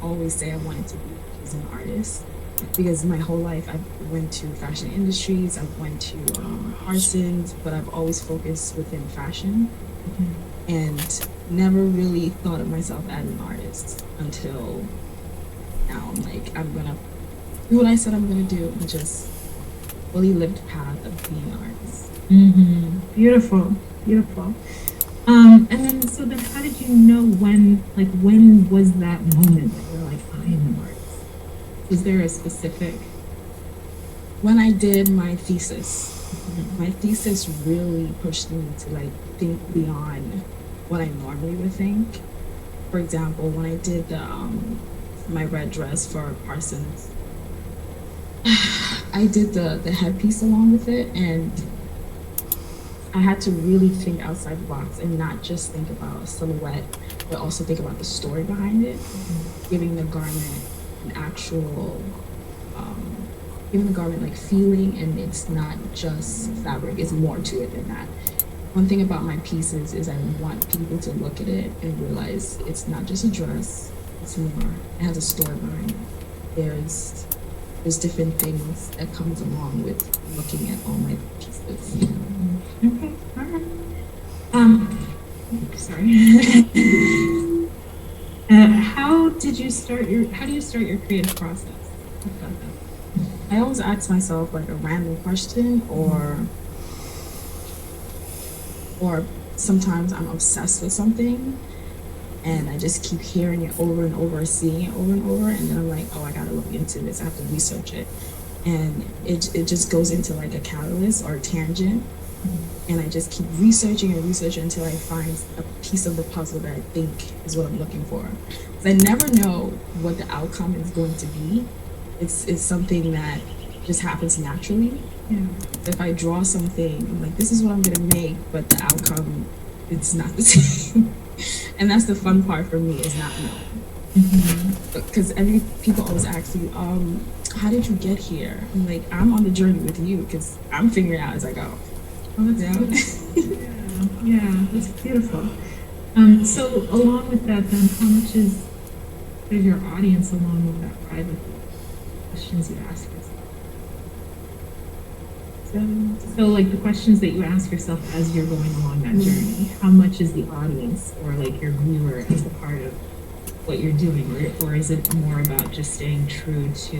always say I wanted to be as an artist because my whole life I went to fashion industries, I went to Parsons, but I've always focused within fashion and never really thought of myself as an artist until now. I'm like, I'm gonna do what I said I'm gonna do and just fully lived path of being an artist. Beautiful, beautiful. And then, so then how did you know when was that moment that you're like, I am an artist? Was there a specific? When I did my thesis really pushed me to like think beyond what I normally would think. For example, when I did the my red dress for Parsons, I did the headpiece along with it, and I had to really think outside the box and not just think about a silhouette, but also think about the story behind it, giving the garment an actual, um, giving the garment like feeling, and it's not just fabric, it's more to it than that. One thing about my pieces is I want people to look at it and realize it's not just a dress, it's more. It has a story behind it. There's different things that comes along with looking at all my pieces. Okay, all right. Sorry. How do you start your creative process? Talk about that. I always ask myself like a random question, or sometimes I'm obsessed with something and I just keep hearing it over and over, seeing it over and over, and then I'm like, oh, I gotta look into this. I have to research it, and it just goes into like a catalyst or a tangent, and I just keep researching and researching until I find a piece of the puzzle that I think is what I'm looking for. 'Cause I never know what the outcome is going to be. It's something that just happens naturally. Yeah. If I draw something, I'm like, this is what I'm gonna make, but the outcome, it's not the same. And that's the fun part for me is not knowing. Because people always ask you, how did you get here? I'm like, I'm on the journey with you because I'm figuring it out as I go. Oh, that's beautiful. Yeah, that's beautiful. So along with that, then, how much is your audience along with that private questions you ask yourself? So like the questions that you ask yourself as you're going along that journey, how much is the audience or like your viewer as a part of what you're doing, or is it more about just staying true to